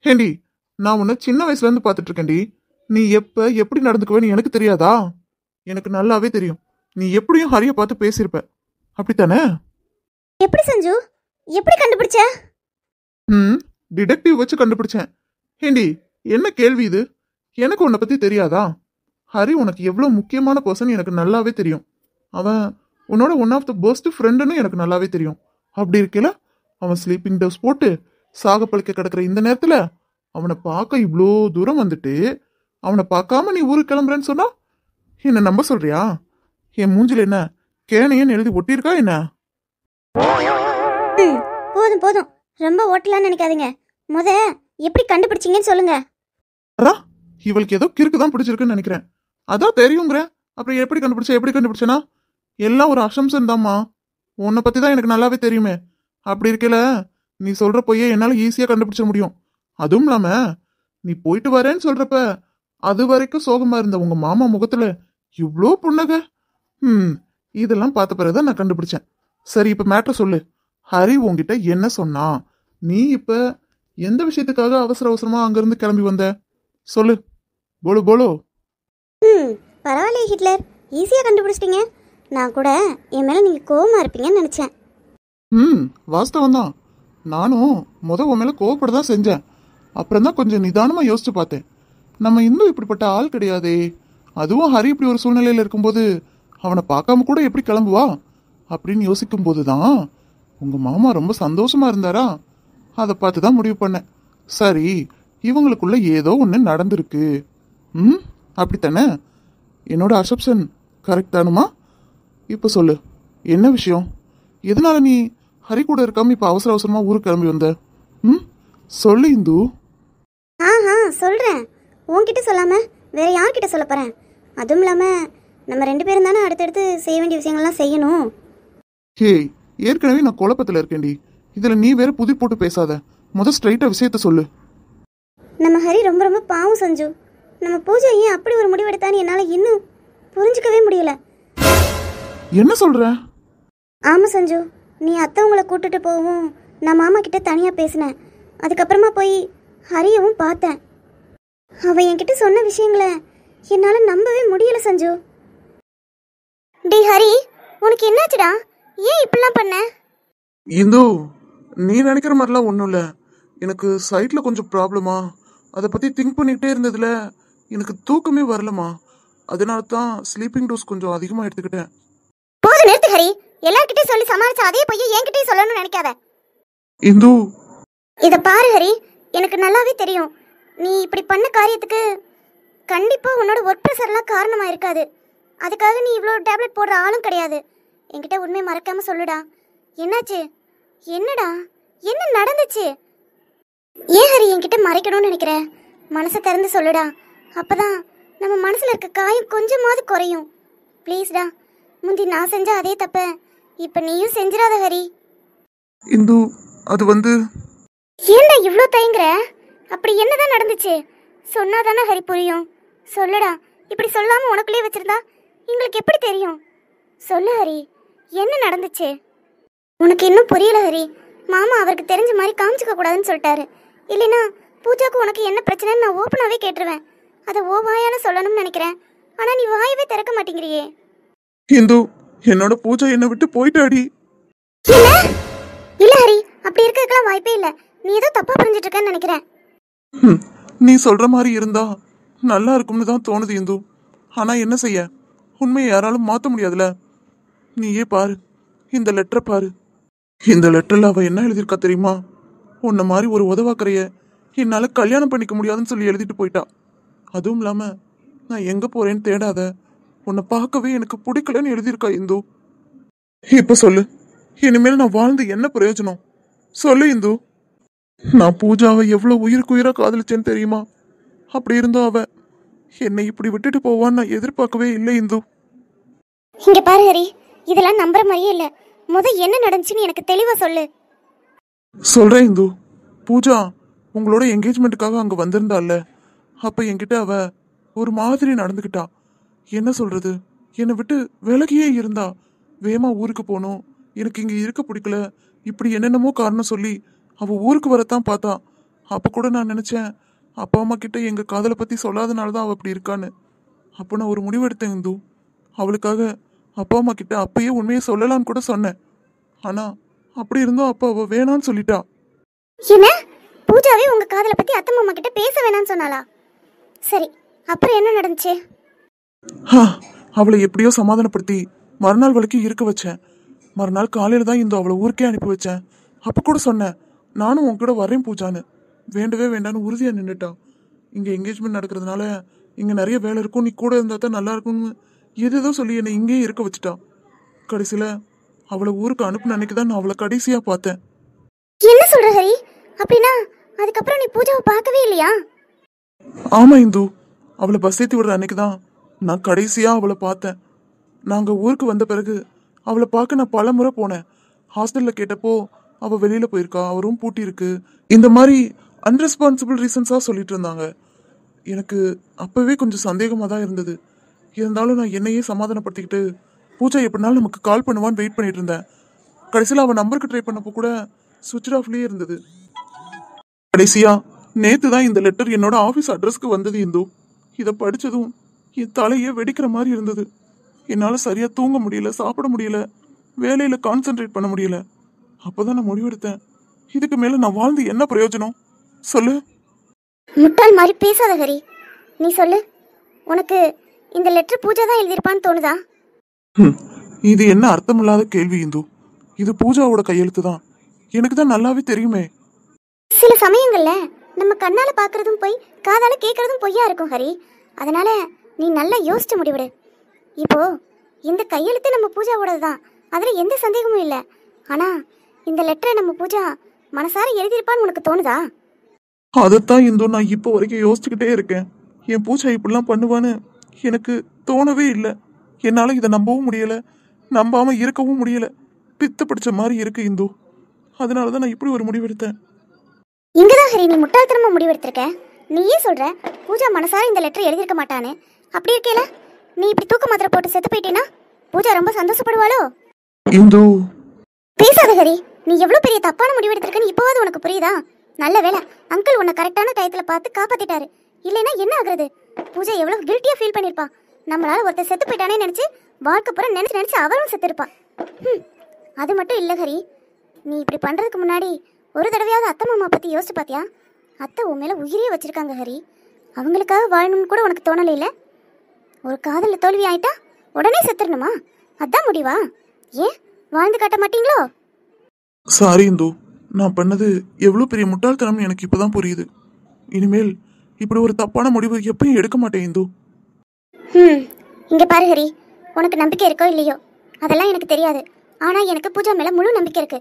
ஏண்டி, நான் உன்னை சின்ன வயசுல இருந்து பாத்துட்டு இருக்கேன்டி. நீ எப்ப எப்படி நடந்துக்குவேன்னு எனக்கு தெரியாதா? எனக்கு நல்லாவே தெரியும். நீ எப்படியும் ஹரிய பார்த்து பேசியிருப்ப, அப்படித்தானே? எப்படி சஞ்சு, எப்படி கண்டுபிடிச்ச? டிடெக்டிவ் வச்சு கண்டுபிடிச்சேன். ஏண்டி, என்ன கேள்வி இது? எனக்கு உன்னை பத்தி தெரியாதா? ஹரி உனக்கு எவ்வளவு முக்கியமான பர்சன் எனக்கு நல்லாவே தெரியும். அவன் உன்னோட ஒன் ஆஃப் த பெஸ்ட் ஃப்ரெண்டுன்னு எனக்கு நல்லாவே தெரியும். அப்படி இருக்கல, அவன் ஸ்லீப்பிங் டோஸ் போட்டு சாக பழிக்க கிடக்குற இந்த நேரத்துல அவனை பார்க்க இவ்வளோ தூரம் வந்துட்டு அவனை பார்க்காம நீ ஊருக்கு கிளம்புறேன்னு சொன்னா என்ன நம்ப சொல்றியா? என் மூஞ்சில என்ன கேனையன்னு எழுதி ஒட்டியிருக்கா என்ன? போதும் போதும், ரொம்ப ஓட்டலான்னு நினைக்காதீங்க. முத எப்படி கண்டுபிடிச்சிங்கன்னு சொல்லுங்க. அதான் இவளுக்கு ஏதோ கிறுக்கு தான் பிடிச்சிருக்குன்னு நினைக்கிறேன். அதான் தெரியுங்கிறேன். அப்புறம் எப்படி கண்டுபிடிச்சேனா? எல்லாம் ஒரு அசம்சன் தான்மா. உன்னை பத்தி தான் எனக்கு நல்லாவே தெரியுமே. அப்படி இருக்கல, நீ சொல்ற பொய்யே என்னால ஈஸியா கண்டுபிடிச்ச முடியும். அதுவும் இல்லாம நீ போயிட்டு வரேன்னு சொல்றப்ப அது வரைக்கும் சோகமா இருந்த உங்க மாமா முகத்துல இவ்ளோ புன்னகை. இதெல்லாம் பார்த்த பிறகுதான் நான் கண்டுபிடிச்சேன். சரி, இப்ப மேட்டர் சொல்லு. ஹரி உன்கிட்ட என்ன சொன்னா? நீ இப்ப எந்த விஷயத்துக்காக அவசரமா அங்கிருந்து கிளம்பி வந்த? சொல்லு. Polo polo. பரவாயில்ல ஹிட்லர், ஈஸியா கண்டுபிடிச்சிட்டீங்க. நான் கூட என் மேல நீங்க கோவமா இருப்பீங்கன்னு நினைச்சேன். வாஸ்தவம் தான். நானும் உன் மேல கோவப்பட தான் செஞ்சேன். அப்புறம் தான் கொஞ்சம் நிதானமா யோசிச்சு பார்த்தேன். நம்ம இன்னும் இப்படிப்பட்ட ஆள் கிடையாதே. அதுவும் ஹரி இப்படி ஒரு சூழ்நிலையில இருக்கும்போது அவனை பார்க்காம கூட எப்படி கிளம்புவா அப்படின்னு யோசிக்கும் போதுதான் உங்க மாமா ரொம்ப சந்தோஷமா இருந்தாரா. அதை பார்த்து தான் முடிவு பண்ணேன். சரி, இவங்களுக்குள்ள ஏதோ ஒன்று நடந்திருக்கு. அப்படித்தானே? என்னோட அசப்ஷன் கரெக்ட் தானுமா? இப்ப சொல்லு, என்ன விஷயம்? எதனால நீ ஹரி கூட இருக்காம இப்ப அவசரமா ஊருக்கு கிளம்பி வந்த? சொல்லு இந்து. சொல்றேன். உன்கிட்ட சொல்லாம வேற யார்கிட்ட சொல்ல போறேன்? அதுவும் இல்லாம நம்ம 2 பேரும் தானே அடுத்தடுத்து செய்ய வேண்டிய விஷயங்கள்லாம் செய்யணும். ஏற்கனவே நான் குழப்பத்துல இருக்கேன்டி. இதுல நீ வேற புதிர் போட்டு பேசாத. ஸ்ட்ரைட்டா விஷயத்த சொல்லு. நம்ம ஹரி ரொம்ப ரொம்ப பாவம் சஞ்சு. நம்ம பூஜை ஏன் அப்படி ஒரு முடிவெடுத்தான்னு என்னால் இன்னும் புரிஞ்சுக்கவே முடியல. என்ன சொல்ற? ஆமா சஞ்சு, நீ அத்தவங்களை கூட்டிட்டு போகவும் நான் மாமா கிட்ட தனியாக பேசினேன். அதுக்கப்புறமா போய் ஹரியவும் பார்த்தேன். அவன் என்கிட்ட சொன்ன விஷயங்களை என்னால் நம்பவே முடியல சஞ்சு. டே ஹரி, உனக்கு என்னாச்சுடா? ஏன் இப்படிலாம் பண்ண? இந்து, நீ நினைக்கிற மாதிரிலாம் ஒன்றும் இல்லை. எனக்கு சைட்டில் கொஞ்சம் ப்ராப்ளமா, அதை பற்றி திங்க் பண்ணிகிட்டே இருந்ததுல எனக்கு தூக்கமே வரலமா. அதனால தான் ஸ்லீப்பிங் டோஸ் கொஞ்சம் அதிகமாக எடுத்துக்கிட்டேன். போது நிறுத்து ஹரி, எல்லார்கிட்டயும் சொல்லி சமாளிச்ச அதே பைய என்கிட்டயும் சொல்லணும்னு நினைக்காத. இந்து, இத பாரு ஹரி, எனக்கு நல்லாவே தெரியும் நீ இப்படி பண்ண காரியத்துக்கு கண்டிப்பா உன்னோட ஒர்க் ப்ரெஷர்லாம் காரணமா இருக்காது. அதுக்காக நீ இவ்வளோ டேப்லெட் போடுற ஆளும் கிடையாது. என்கிட்ட உண்மையை மறக்காம சொல்லுடா. என்னாச்சு? என்னடா, என்ன நடந்துச்சு? ஏன் ஹரி என்கிட்ட மறைக்கணும்னு நினைக்கிற? மனசை திறந்து சொல்லுடா. அப்பதான் நம்ம மனசுல இருக்க காயம் கொஞ்சமாவது குறையும். ப்ளீஸ்டா, முந்தி நான் செஞ்ச அதே தப்ப இப்ப நீயும் செஞ்சிடாத ஹரி. இந்து, அது வந்து ஏன்டா இவ்ளோ தயங்குற? அப்படி என்னதான் நடந்துச்சு? சொன்னாதானே ஹரி புரியும். சொல்லுடா. இப்படி சொல்லாம உனக்குள்ளே வச்சிருந்தா எங்களுக்கு எப்படி தெரியும்? சொல்லு ஹரி, என்ன நடந்துச்சு? உனக்கு இன்னும் புரியல ஹரி. மாமா அவருக்கு தெரிஞ்ச மாதிரி காமிச்சிக்க கூடாதுன்னு சொல்லிட்டாரு. இல்லைன்னா பூஜாக்கு உனக்கு என்ன பிரச்சனைன்னு நான் ஓப்பனாவே கேட்டுருவேன். அதை ஓ வாயால சொல்லணும்னு நினைக்கிறேன். ஆனா நீ வாயவே திறக்க மாட்டேங்கிறியே. இந்து, என்னோட பூஜா என்னை விட்டு போயிட்டாடி. இல்ல இல்ல ஹரி, அப்படி இருக்கிறதுக்கெல்லாம் வாய்ப்பே இல்லை. நீ ஏதோ தப்பா புரிஞ்சிட்டு இருக்கன்னு நினைக்கிறேன். நீ சொல்ற மாதிரி இருந்தா நல்லா இருக்கும்னு தான் தோணுது இந்து. ஆனா என்ன செய்ய, உண்மையை யாராலும் மாற்ற முடியாதுல. நீயே பாரு, இந்த லெட்டரை பாரு. இந்த லெட்டர்ல அவ என்ன எழுதியிருக்கா தெரியுமா? உன்ன மாதிரி ஒரு உதவாக்கறைய என்னால கல்யாணம் பண்ணிக்க முடியாதுன்னு சொல்லி எழுதிட்டு போயிட்டா. அதுவும் இல்லாம நான் எங்க போறேன்னு தேடாத, உன்னை பார்க்கவே எனக்கு பிடிக்கலன்னு எழுதியிருக்கா இந்து. இப்ப சொல்லு, இனிமேல் நான் வாழ்ந்து என்ன பிரயோஜனம்? சொல்லு இந்து. நான் பூஜாவை எவ்வளவு உயிருக்கு உயிரா காதலிச்சேன்னு தெரியுமா? அப்படி இருந்தோ அவ என்னை இப்படி விட்டுட்டு போவான்னு நான் எதிர்பார்க்கவே இல்லை இந்து. இங்க பாரு ஹரி, இதெல்லாம் நம்புற மாதிரியே இல்ல. என்ன நடந்துச்சுன்னு எனக்கு தெளிவா சொல்லு. சொல்றேன் இந்து. பூஜா உங்களோட என்கேஜ்மெண்ட்டுக்காக அங்க வந்திருந்தால, அப்ப என்கிட்ட அவ ஒரு மாதிரி நடந்துக்கிட்டா. என்ன சொல்றது, என்னை விட்டு விலகியே இருந்தா. வேமா ஊருக்கு போகணும், எனக்கு இங்க இருக்க பிடிக்கல, இப்படி என்னென்னமோ காரணம் சொல்லி அவ ஊருக்கு வரத்தான் பார்த்தா. அப்ப கூட நான் நினைச்சேன், அப்பா அம்மா கிட்ட எங்க காதலை பத்தி சொல்லாதனாலதான் அவ அப்படி இருக்கான்னு. அப்போ நான் ஒரு முடிவெடுத்தேன் இந்து. அவளுக்காக அப்பா அம்மா கிட்ட அப்பயே உண்மையை சொல்லலான்னு கூட சொன்னேன். ஆனா அப்படி இருந்தும் அப்பா அவ வேணான்னு சொல்லிட்டா. என்ன? பூஜாவே உங்க காதலை பத்தி அத்தை மாமா கிட்ட பேச வேணாம்னு சொன்னாளா? சரி, அப்புறம் என்ன நடந்துச்சு? அவளை எப்படியோ சமாதானப்படுத்தி மறுநாள் வரைக்கும் இருக்க வச்சேன். மறுநாள் காலையில தான் இந்த அவளை ஊருக்கே அனுப்பி வச்சேன். அப்ப கூட சொன்னேன், நானும் உன் கூட வரேன் பூஜான்னு. வேண்டவே வேண்டான்னு உறுதியா நின்றுட்டான். இங்க என்கேஜ்மெண்ட் நடக்கிறதுனால இங்க நிறைய வேலை இருக்கும், நீ கூட இருந்தா தான் நல்லா இருக்கும்னு எதோ சொல்லி என்னை இங்கேயே இருக்க வச்சுட்டான். கடைசியில அவளை ஊருக்கு அனுப்புன அன்னைக்கு தான் நான் அவளை கடைசியா பார்த்தேன். என்ன சொல்ற ஹரி? அப்படின்னா அதுக்கப்புறம் நீ பூஜாவை பார்க்கவே இல்லையா? ஆமா இந்து, அவளை பஸ் ஏத்தி விடுற அன்னைக்கு தான் நான் கடைசியா அவளை பார்த்தேன். நாங்க ஊருக்கு வந்த பிறகு அவளை பார்க்க நான் பல முறை போனேன். ஹாஸ்டல்ல கேட்டப்போ அவ வெளியில போயிருக்கா, அவரும் பூட்டி இருக்கு, இந்த மாதிரி அன்ரெஸ்பான்சிபிள் ரீசன்ஸா சொல்லிட்டு இருந்தாங்க. எனக்கு அப்பவே கொஞ்சம் சந்தேகமா தான் இருந்தது. இருந்தாலும் நான் என்னையே சமாதானப்படுத்திக்கிட்டு பூஜா எப்படினாலும் நமக்கு கால் பண்ணுவான்னு வெயிட் பண்ணிட்டு இருந்தேன். கடைசியில் அவன் நம்பருக்கு ட்ரை பண்ணப்போ கூட சுவிட்ச் ஆஃப்லயே இருந்தது. கடைசியா நேத்து தான் இந்த லெட்டர் என்னோட ஆஃபீஸ் அட்ரஸ்க்கு வந்தது இந்து. இதை படிச்சதும் என் தலையே வெடிக்கிற மாதிரி இருந்தது. என்னால சரியா தூங்க முடியல, சாப்பிட முடியல, வேலையில கான்சென்ட்ரேட் பண்ண முடியல. அப்பதான் நான் முடிவெடுத்தேன், இதுக்கு மேல நான் வாழ்ந்து என்ன பிரயோஜனம்? சொல்லு. முட்டாள் மாதிரி பேசாத ஹரி. நீ சொல்லு, உனக்கு இந்த லெட்டர் பூஜா தான் எழுதியிருப்பான்னு தோணுதா? இது என்ன அர்த்தமில்லாத கேள்வி இந்து. இது பூஜாவோட கையெழுத்து தான், எனக்கு தான் நல்லாவே தெரியுமே. சில சமயங்கள்ல நம்ம கண்ணால பாக்குறதும் போய் காதால கேட்கறதும் பொய்யா இருக்கும் ஹரி. அதனால நீ நல்லா யோசிச்சு முடிவிடு. இப்போ இந்த கையெழுத்து நம்ம பூஜாவோடது தான், அதுல எந்த சந்தேகமும் இல்லை. ஆனா இந்த லெட்டரை நம்ம பூஜா மனசார எழுதியிருப்பான்னு உனக்கு தோணுதா? அதைத்தான் இந்து நான் இப்போ வரைக்கும் யோசிச்சுக்கிட்டே இருக்கேன். என் பூஜா இப்படிலாம் பண்ணுவான்னு எனக்கு தோணவே இல்லை. என்னால இதை நம்பவும் முடியல, நம்பாம இருக்கவும் முடியல. பித்து பிடிச்ச மாதிரி இருக்கு இந்து. அதனாலதான் நான் இப்படி ஒரு முடிவெடுத்தேன். இங்கதான் ஹரி நீ முட்டாள்தனமா முடிவெடுத்திருக்க. நீயே சொல்ற பூஜா மனசார இந்த லெட்டர் எழுதியிருக்க மாட்டான்னு. அப்படி இருக்கேல நீ இப்படி தூக்க மாத்திரை போட்டு செத்து போயிட்டேனா பூஜா ரொம்ப சந்தோஷப்படுவாளோ? இந்து பேசாத ஹரி. நீ எவ்வளவு பெரிய தப்பான முடிவு எடுத்திருக்கன்னு இப்போவாது உனக்கு புரியுதா? நல்ல வேளை அங்கிள் உன்னை கரெக்டான டயத்துல பார்த்து காப்பாத்திட்டாரு. இல்லைன்னா என்ன ஆகுறது? பூஜா எவ்வளவு கில்ட்டியா ஃபீல் பண்ணிருப்பா. நம்மளால ஒருத்தர் செத்து போயிட்டானே நினைச்சு வாழ்க்கை பூரா நினைச்சு நினைச்சு அவரும் செத்துருப்பா. அது மட்டும் இல்ல ஹரி, நீ இப்படி பண்றதுக்கு முன்னாடி ஒரு தடவையாவது அத்தை மாமா பத்தி யோசிச்சு பாத்தியா? அத்தை உன் மேல உயிரே வச்சிருக்காங்க ஹரி. அவங்களுக்காக வாழணும்னு கூட உனக்கு தோணலை இல்ல? ஒரு காதல்ல தோல்வி ஆயிட்டா உடனே செத்துடணுமா? அதான் முடிவா? ஏன் வாழ்ந்து காட்ட மாட்டீங்களோ? சாரி இந்து, நான் பண்ணது எவ்வளவு பெரிய முட்டாள்தனம் எனக்கு இப்பதான் புரியுது. இனிமேல் இப்படி ஒரு தப்பான முடிவு எப்பயும் எடுக்க மாட்டேன் இந்து. இங்க பாரு ஹரி, உனக்கு நம்பிக்கை இருக்கோ இல்லையோ அதெல்லாம் எனக்கு தெரியாது. ஆனா எனக்கு பூஜா மேல முழு நம்பிக்கை இருக்கு.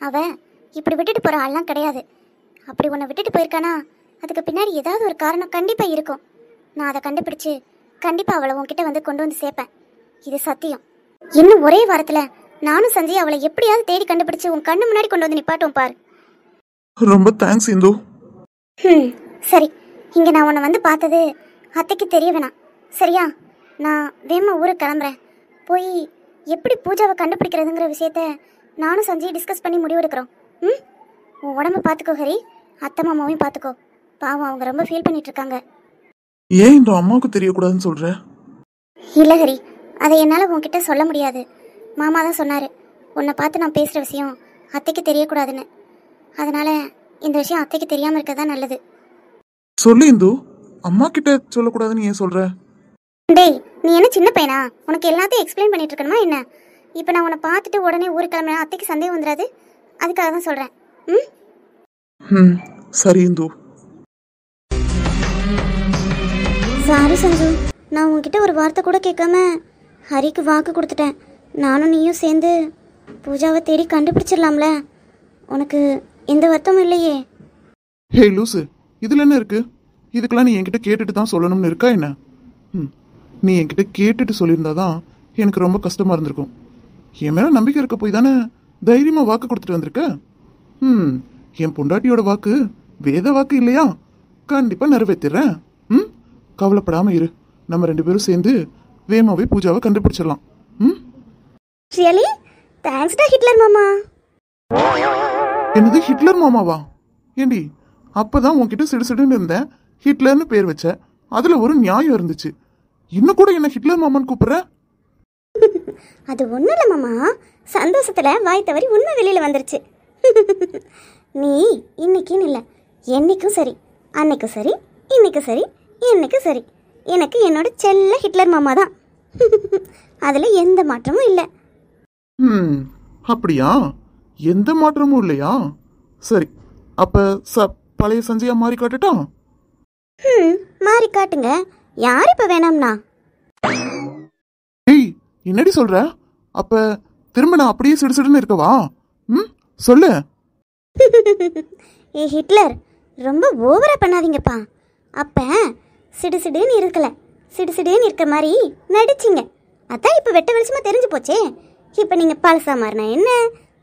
அவ இப்படி விட்டுட்டு போற ஆள்லாம் கிடையாது. அப்படி உன்னை விட்டுட்டு போயிருக்கானா அதுக்கு பின்னாடி ஏதாவது ஒரு காரணம் கண்டிப்பா இருக்கும். நான் அதை கண்டுபிடிச்சு கண்டிப்பா அவளை உன்கிட்ட வந்து கொண்டு வந்து சேர்ப்பேன். இது சத்தியம். இன்னும் ஒரே வாரத்துல நானும் சஞ்சய் அவளை எப்படியாவது தேடி கண்டுபிடிச்சு உன் கண்ணு முன்னாடி கொண்டு வந்து நிப்பாட்டும் பாரு. ரொம்ப தேங்க்ஸ் இந்து. சரி, இங்க நான் உன்னை வந்து பார்த்தது அத்தைக்கு தெரிய வேணாம், சரியா? நான் வேமா ஊருக்கு கிளம்புறேன். போய் எப்படி பூஜாவை கண்டுபிடிக்கிறதுங்கிற விஷயத்த நானும் சஞ்சய் டிஸ்கஸ் பண்ணி முடிவெடுக்கிறோம். உன் உடம்ப பார்த்துக்கோ ஹரி, அத்தை மாமாவையும் பார்த்துக்கோ. பாவம், அவங்க ரொம்ப ஃபீல் பண்ணிட்டு இருக்காங்க. ஏன் இந்த அம்மாவுக்கு தெரியக்கூடாதுன்னு சொல்ற? இல்லை ஹரி, அதை என்னால் உன்கிட்ட சொல்ல முடியாது. மாமா தான் சொன்னார் உன்னை பார்த்து நான் பேசுகிற விஷயம் அத்தைக்கு தெரியக்கூடாதுன்னு. அதனால இந்த விஷயம் அத்தைக்கு தெரியாமல் இருக்க தான் நல்லது. சொல்லு இந்து, அம்மா கிட்ட சொல்லக்கூடாதுன்னு ஏன் சொல்ற? டேய், நீ என்ன சின்ன பையனா? உனக்கு எல்லாத்தையும் எக்ஸ்பிளைன் பண்ணிட்டு இருக்கணுமா என்ன? இப்போ நான் உன்னை பார்த்துட்டு உடனே ஊருக்கு கிளம்பினா அத்தைக்கு சந்தேகம் வந்துடாது. அதுக்காக தான் சொல்கிறேன். சரி இந்து. சாரி சஞ்சு, நான் உன்கிட்ட ஒரு வார்த்தை கூட கேட்காம ஹரிக்கு வாக்கு கொடுத்துட்டேன். நானும் நீயும் சேர்ந்து பூஜாவை தேடி கண்டுபிடிச்சிடலாம்ல. உனக்கு எந்த வருத்தமும் இல்லையே? ஹே லூசு, இதுல என்ன இருக்கு? இதுக்கெல்லாம் நீ என்கிட்ட கேட்டுட்டு தான் சொல்லணும்னு இருக்கா என்ன? நீ என்கிட்ட கேட்டுட்டு சொல்லியிருந்தாதான் எனக்கு ரொம்ப கஷ்டமா இருந்திருக்கும். என் மேல நம்பிக்கை இருக்க போய் தானே தைரியமா வாக்கு கொடுத்துட்டு வந்திருக்க. என் பொண்டாட்டியோட வாக்கு வேத வாக்கு இல்லையா? கண்டிப்பா நிறைவேற்றிடுறேன். கவலைப்படாம இரு. நம்ம 2 பேரும் சேர்ந்து வேமாவே பூஜாவை கண்டுபிடிச்சிடலாம். ரியலி? தேங்க்ஸ் டா ஹிட்லர் மாமா. என்னது ஹிட்லர் மாமாவா? ஏண்டி, அப்பதான் உன்கிட்ட சிடுசிடுன்னு இருந்தேன், ஹிட்லர்னு பேர் வச்ச. அதுல ஒரு நியாயம் இருந்துச்சு. இன்னும் கூட என்ன ஹிட்லர் மாமான்னு கூப்பிடுற? அது ஒன்றும் இல்லை மாமா, சந்தோஷத்தில் வாய் தவறி உண்மை வெளியில் வந்துருச்சு. நீ இன்னைக்குன்னு இல்லை, என்னைக்கும் சரி, அன்னைக்கும் சரி, இன்னைக்கும் சரி, என்னைக்கும் சரி, எனக்கு என்னோட செல்ல ஹிட்லர் மாமா தான். அதில் எந்த மாற்றமும் இல்லை. அப்படியா? எந்த மாற்றமும் இல்லையா? சரி, அப்ப பழைய சஞ்சயா மாறி காட்டுட்டா? மாறி காட்டுங்க. யார் இப்ப வேணாம்னா? ஏய், என்னடி சொல்ற? அப்ப திரும்ப நான் அப்படியே சிடுசிடுன்னு இருக்கவா? சொல்லு. ஏ ஹிட்லர், ரொம்ப ஓவரா பண்ணாதீங்கப்பா. அப்ப சிடுசிடுன்னு இருக்கல, சிடுசிடுன்னு இருக்க மாதிரி நடிச்சிங்க. அதான் இப்ப வெட்ட வெளிச்சமா தெரிஞ்சு போச்சே. இப்ப நீங்க பழசா மாறினா என்ன,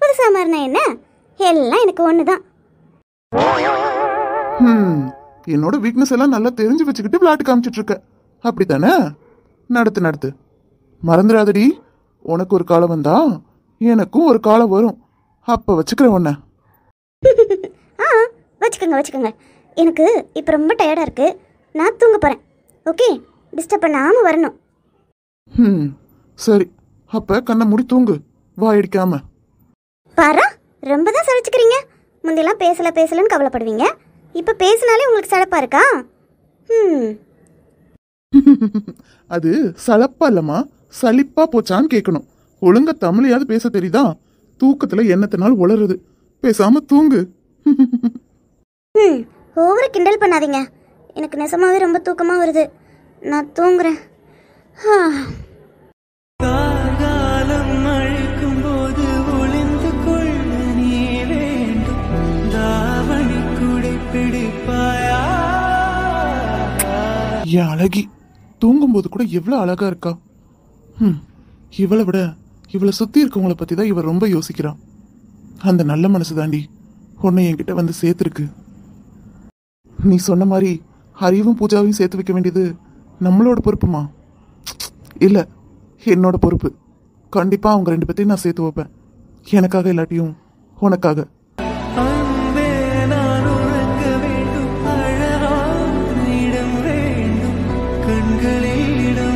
புதுசா மாறினா என்ன, எல்லாம் எனக்கு ஒண்ணுதான். என்னோட வீக்னஸ் எல்லாம் நல்லா தெரிஞ்சு வச்சுக்கிட்டு விளையாட்டு காமிச்சிட்டு இருக்க, அப்படித்தானே? நடத்து. மறந்துடாதடி, உனக்கு ஒரு காலம் வந்தா எனக்கும் ஒரு காலம் வரும். அப்ப வச்சுக்கிறேன் உன்ன. வச்சுக்கோங்க. எனக்கு இப்ப ரொம்ப டயர்டா இருக்கு, நான் தூங்க போறேன். ஓகே, டிஸ்டர்ப் பண்ணாம வரணும். சரி, அப்ப கண்ணை மூடி தூங்கு, வாயடிக்காம. பாரா, ரொம்ப தான் சலிச்சுக்கிறீங்க. முந்தையெல்லாம் பேசலன்னு கவலைப்படுவீங்க, இப்ப பேசினாலே உங்களுக்கு சலப்பா இருக்கா? அது சலப்பா இல்லம்மா, சலிப்பா போச்சான்னு கேட்கணும். ஒழுங்கா தமிழையாவது பேச தெரியுதா? தூக்கத்துல என்னத்தினாலும் உளருது. பேசாம தூங்கு. ஓவர கிண்டல் பண்ணாதீங்க. எனக்கு நெசமாவே ரொம்ப தூக்கமா வருது, நான் தூங்குறேன். காலம் அழைக்கும் போது ஒளிந்து கொள்ள நீ வேண்டும். தாவணி குடை பிடிப்பாயா? என் அழகி தூங்கும்போது கூட எவ்வளவு அழகா இருக்கா. இவளை விட இவளை சுத்தி இருக்கவங்கள பத்தி தான் இவ ரொம்ப யோசிக்கிறான். அந்த நல்ல மனசு தாண்டி உன்னை என்கிட்ட வந்து சேர்த்துருக்கு. நீ சொன்ன மாதிரி ஹரியும் பூஜாவையும் சேர்த்து வைக்க வேண்டியது நம்மளோட பொறுப்புமா? இல்லை, என்னோட பொறுப்பு. கண்டிப்பாக அவங்க 2 பேர்த்தையும் நான் சேர்த்து வைப்பேன். எனக்காக இல்லாட்டியும் உனக்காக. அன்பே நான் உறங்க வேண்டும், அழகான இடம் வேண்டும், கண்களில் இடம்